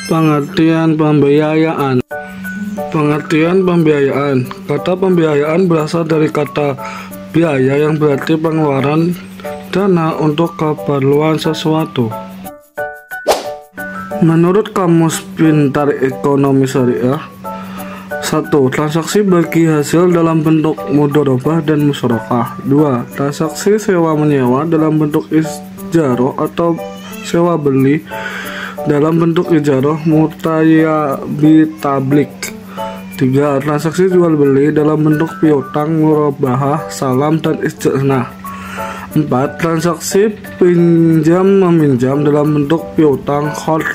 Pengertian pembiayaan. Pengertian pembiayaan. Kata pembiayaan berasal dari kata biaya yang berarti pengeluaran dana untuk keperluan sesuatu. Menurut Kamus Pintar Ekonomi Syariah, 1. Transaksi bagi hasil dalam bentuk mudharabah dan musyarakah. 2. Transaksi sewa menyewa dalam bentuk ijarah atau sewa beli dalam bentuk ijarah mutayabitablik. 3. Transaksi jual beli dalam bentuk piutang, murabahah, salam, dan istisna. 4. Transaksi pinjam meminjam dalam bentuk piutang, qard.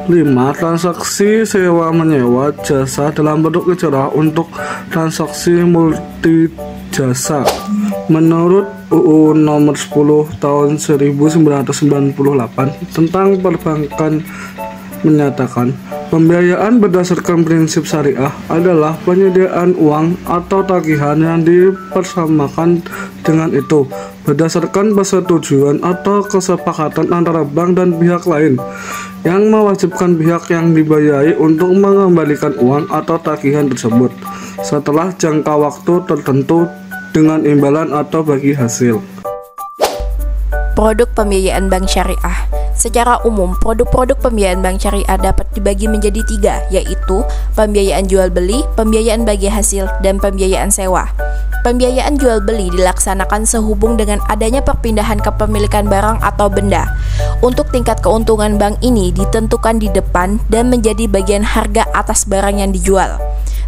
5. Transaksi sewa menyewa jasa dalam bentuk ijarah untuk transaksi multi jasa. Menurut UU Nomor 10 Tahun 1998 tentang perbankan menyatakan, pembiayaan berdasarkan prinsip syariah adalah penyediaan uang atau tagihan yang dipersamakan dengan itu berdasarkan persetujuan atau kesepakatan antara bank dan pihak lain, yang mewajibkan pihak yang dibiayai untuk mengembalikan uang atau tagihan tersebut setelah jangka waktu tertentu dengan imbalan atau bagi hasil. Produk pembiayaan bank syariah. Secara umum, produk-produk pembiayaan bank syariah dapat dibagi menjadi 3, yaitu pembiayaan jual beli, pembiayaan bagi hasil, dan pembiayaan sewa. Pembiayaan jual beli dilaksanakan sehubung dengan adanya perpindahan kepemilikan barang atau benda. Untuk tingkat keuntungan bank ini ditentukan di depan dan menjadi bagian harga atas barang yang dijual.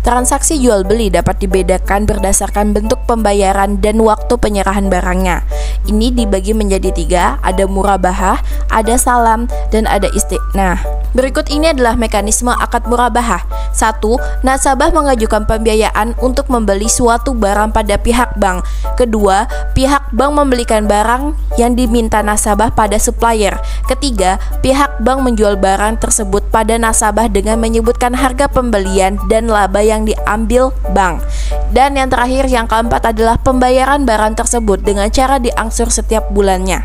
Transaksi jual beli dapat dibedakan berdasarkan bentuk pembayaran dan waktu penyerahan barangnya. Ini dibagi menjadi 3, ada murabahah, ada salam, dan ada istisna. Berikut ini adalah mekanisme akad murabahah. 1. Nasabah mengajukan pembiayaan untuk membeli suatu barang pada pihak bank. Kedua, pihak bank membelikan barang yang diminta nasabah pada supplier. Ketiga, pihak bank menjual barang tersebut pada nasabah dengan menyebutkan harga pembelian dan laba yang diambil bank. Dan yang terakhir, yang keempat adalah pembayaran barang tersebut dengan cara diangsur setiap bulannya.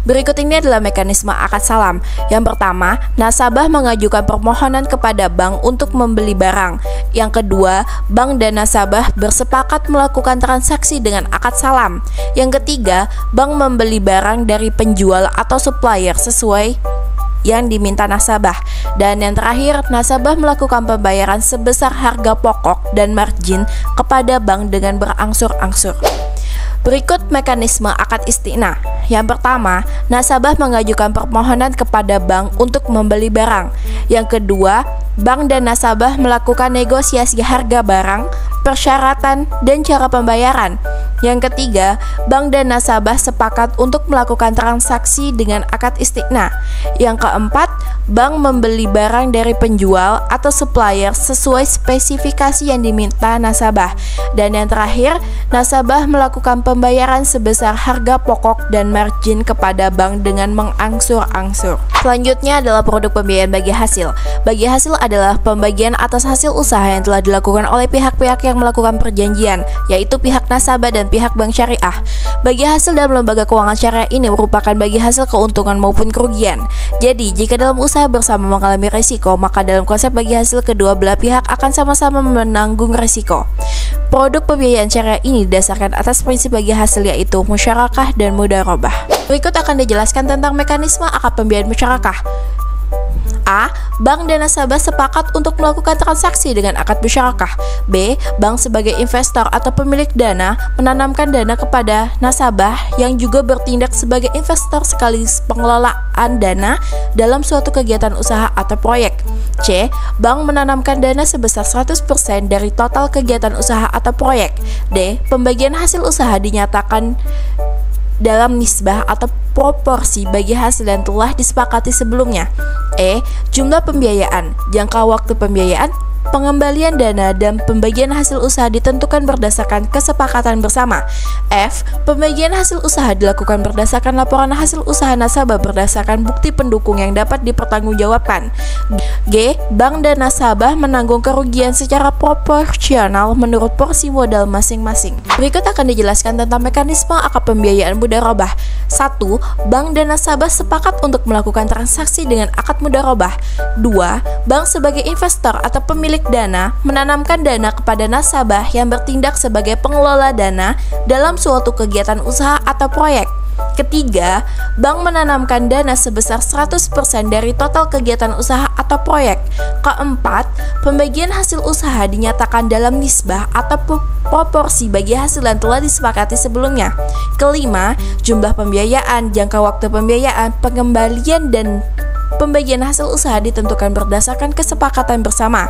Berikut ini adalah mekanisme akad salam. Yang pertama, nasabah mengajukan permohonan kepada bank untuk membeli barang. Yang kedua, bank dan nasabah bersepakat melakukan transaksi dengan akad salam. Yang ketiga, bank membeli barang dari penjual atau supplier sesuai yang diminta nasabah. Dan yang terakhir, nasabah melakukan pembayaran sebesar harga pokok dan margin kepada bank dengan berangsur-angsur. Berikut mekanisme akad istisna. Yang pertama, nasabah mengajukan permohonan kepada bank untuk membeli barang. Yang kedua, bank dan nasabah melakukan negosiasi harga barang, persyaratan, dan cara pembayaran. Yang ketiga, bank dan nasabah sepakat untuk melakukan transaksi dengan akad istisna. Yang keempat, bank membeli barang dari penjual atau supplier sesuai spesifikasi yang diminta nasabah. Dan yang terakhir, nasabah melakukan pembayaran sebesar harga pokok dan margin kepada bank dengan mengangsur-angsur. Selanjutnya adalah produk pembiayaan bagi hasil. Bagi hasil adalah pembagian atas hasil usaha yang telah dilakukan oleh pihak-pihak yang melakukan perjanjian, yaitu pihak nasabah dan pihak bank syariah. Bagi hasil dalam lembaga keuangan syariah ini merupakan bagi hasil keuntungan maupun kerugian. Jadi, jika dalam usaha bersama mengalami risiko, maka dalam konsep bagi hasil kedua belah pihak akan sama-sama menanggung risiko. Produk pembiayaan syariah ini didasarkan atas prinsip bagi hasil, yaitu musyarakah dan mudharabah. Berikut akan dijelaskan tentang mekanisme akad pembiayaan musyarakah. A. Bank dan nasabah sepakat untuk melakukan transaksi dengan akad musyarakah. B. Bank sebagai investor atau pemilik dana menanamkan dana kepada nasabah yang juga bertindak sebagai investor sekaligus pengelolaan dana dalam suatu kegiatan usaha atau proyek. C. Bank menanamkan dana sebesar 100% dari total kegiatan usaha atau proyek. D. Pembagian hasil usaha dinyatakan dalam nisbah atau proporsi bagi hasil yang telah disepakati sebelumnya. E. Jumlah pembiayaan, jangka waktu pembiayaan, pengembalian dana dan pembagian hasil usaha ditentukan berdasarkan kesepakatan bersama. F. Pembagian hasil usaha dilakukan berdasarkan laporan hasil usaha nasabah berdasarkan bukti pendukung yang dapat dipertanggungjawabkan. G. Bank dan nasabah menanggung kerugian secara proporsional menurut porsi modal masing-masing. Berikut akan dijelaskan tentang mekanisme akad pembiayaan mudharabah. 1. Bank dan nasabah sepakat untuk melakukan transaksi dengan akad mudharabah. 2. Bank sebagai investor atau pemilik dana menanamkan dana kepada nasabah yang bertindak sebagai pengelola dana dalam suatu kegiatan usaha atau proyek. Ketiga, bank menanamkan dana sebesar 100% dari total kegiatan usaha atau proyek. Keempat, pembagian hasil usaha dinyatakan dalam nisbah atau proporsi bagi hasil yang telah disepakati sebelumnya. Kelima, jumlah pembiayaan, jangka waktu pembiayaan, pengembalian dan pembagian hasil usaha ditentukan berdasarkan kesepakatan bersama.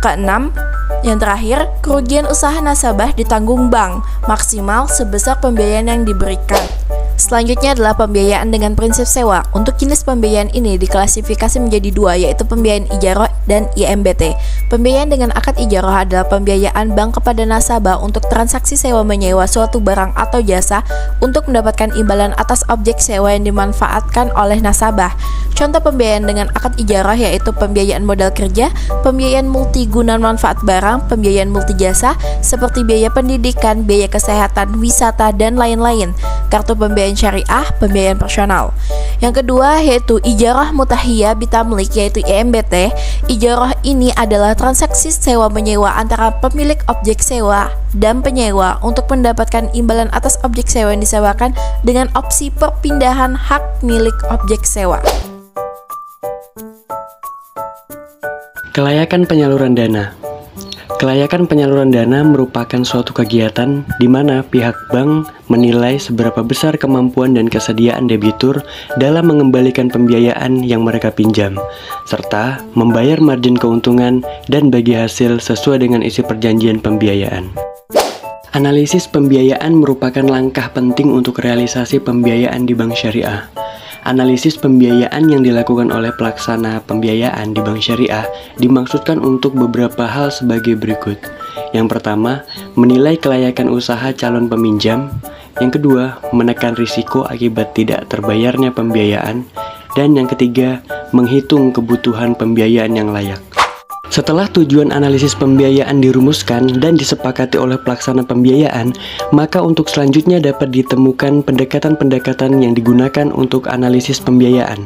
Keenam, yang terakhir, kerugian usaha nasabah ditanggung bank maksimal sebesar pembiayaan yang diberikan. Selanjutnya adalah pembiayaan dengan prinsip sewa. Untuk jenis pembiayaan ini diklasifikasi menjadi dua, yaitu pembiayaan ijaroh dan IMBT. Pembiayaan dengan akad ijaroh adalah pembiayaan bank kepada nasabah untuk transaksi sewa menyewa suatu barang atau jasa untuk mendapatkan imbalan atas objek sewa yang dimanfaatkan oleh nasabah. Contoh pembiayaan dengan akad ijaroh yaitu pembiayaan modal kerja, pembiayaan multiguna manfaat barang, pembiayaan multijasa seperti biaya pendidikan, biaya kesehatan, wisata, dan lain-lain. Kartu pembiayaan syariah, pembiayaan personal. Yang kedua yaitu ijarah mutahiyah bitamlik yaitu IMBT. Ijarah ini adalah transaksi sewa menyewa antara pemilik objek sewa dan penyewa untuk mendapatkan imbalan atas objek sewa yang disewakan dengan opsi perpindahan hak milik objek sewa. Kelayakan penyaluran dana. Kelayakan penyaluran dana merupakan suatu kegiatan di mana pihak bank menilai seberapa besar kemampuan dan kesediaan debitur dalam mengembalikan pembiayaan yang mereka pinjam, serta membayar margin keuntungan dan bagi hasil sesuai dengan isi perjanjian pembiayaan. Analisis pembiayaan merupakan langkah penting untuk realisasi pembiayaan di bank syariah. Analisis pembiayaan yang dilakukan oleh pelaksana pembiayaan di bank syariah dimaksudkan untuk beberapa hal sebagai berikut. Yang pertama, menilai kelayakan usaha calon peminjam. Yang kedua, menekan risiko akibat tidak terbayarnya pembiayaan. Dan yang ketiga, menghitung kebutuhan pembiayaan yang layak. Setelah tujuan analisis pembiayaan dirumuskan dan disepakati oleh pelaksana pembiayaan, maka untuk selanjutnya dapat ditemukan pendekatan-pendekatan yang digunakan untuk analisis pembiayaan.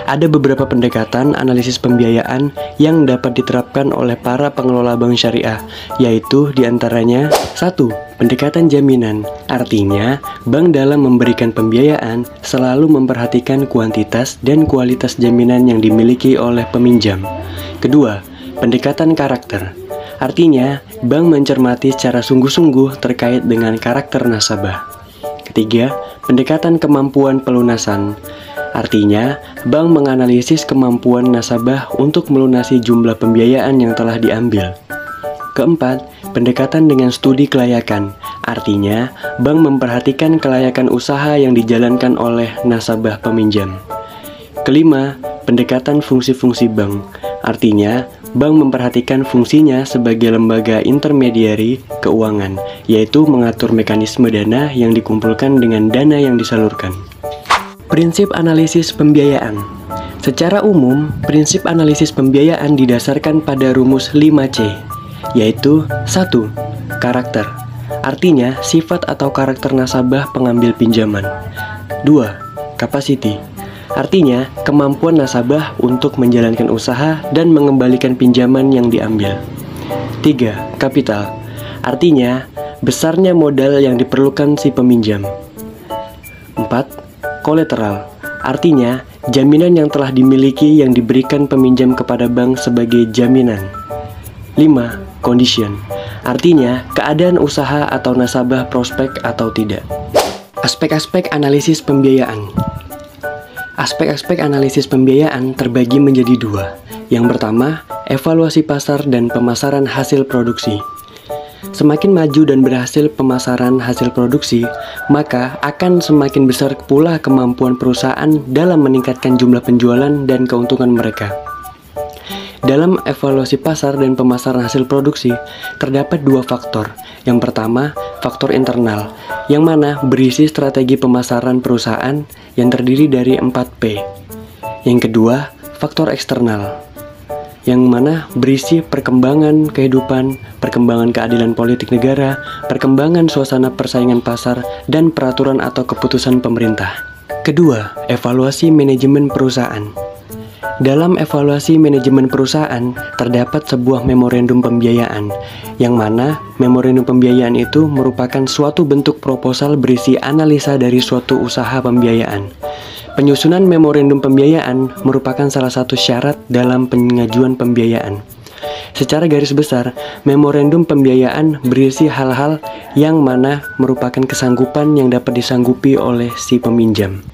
Ada beberapa pendekatan analisis pembiayaan yang dapat diterapkan oleh para pengelola bank syariah, yaitu diantaranya 1. Pendekatan jaminan, artinya bank dalam memberikan pembiayaan selalu memperhatikan kuantitas dan kualitas jaminan yang dimiliki oleh peminjam. Kedua, pendekatan karakter, artinya bank mencermati secara sungguh-sungguh terkait dengan karakter nasabah. Ketiga, pendekatan kemampuan pelunasan, artinya bank menganalisis kemampuan nasabah untuk melunasi jumlah pembiayaan yang telah diambil. Keempat, pendekatan dengan studi kelayakan, artinya bank memperhatikan kelayakan usaha yang dijalankan oleh nasabah peminjam. Kelima, pendekatan fungsi-fungsi bank, artinya bank memperhatikan fungsinya sebagai lembaga intermediari keuangan, yaitu mengatur mekanisme dana yang dikumpulkan dengan dana yang disalurkan. Prinsip analisis pembiayaan. Secara umum, prinsip analisis pembiayaan didasarkan pada rumus 5C, yaitu 1. Karakter, artinya sifat atau karakter nasabah pengambil pinjaman. 2. Capacity, artinya kemampuan nasabah untuk menjalankan usaha dan mengembalikan pinjaman yang diambil. 3. Kapital, artinya besarnya modal yang diperlukan si peminjam. 4. Kolateral, artinya jaminan yang telah dimiliki yang diberikan peminjam kepada bank sebagai jaminan. 5. Condition, artinya keadaan usaha atau nasabah prospek atau tidak. Aspek-aspek analisis pembiayaan. Aspek-aspek analisis pembiayaan terbagi menjadi dua. Yang pertama, evaluasi pasar dan pemasaran hasil produksi. Semakin maju dan berhasil pemasaran hasil produksi, maka akan semakin besar pula kemampuan perusahaan dalam meningkatkan jumlah penjualan dan keuntungan mereka. Dalam evaluasi pasar dan pemasaran hasil produksi, terdapat dua faktor. Yang pertama, faktor internal, yang mana berisi strategi pemasaran perusahaan yang terdiri dari 4P. Yang kedua, faktor eksternal, yang mana berisi perkembangan kehidupan, perkembangan keadilan politik negara, perkembangan suasana persaingan pasar, dan peraturan atau keputusan pemerintah. Kedua, evaluasi manajemen perusahaan. Dalam evaluasi manajemen perusahaan, terdapat sebuah memorandum pembiayaan, yang mana memorandum pembiayaan itu merupakan suatu bentuk proposal berisi analisa dari suatu usaha pembiayaan. Penyusunan memorandum pembiayaan merupakan salah satu syarat dalam pengajuan pembiayaan. Secara garis besar, memorandum pembiayaan berisi hal-hal yang mana merupakan kesanggupan yang dapat disanggupi oleh si peminjam.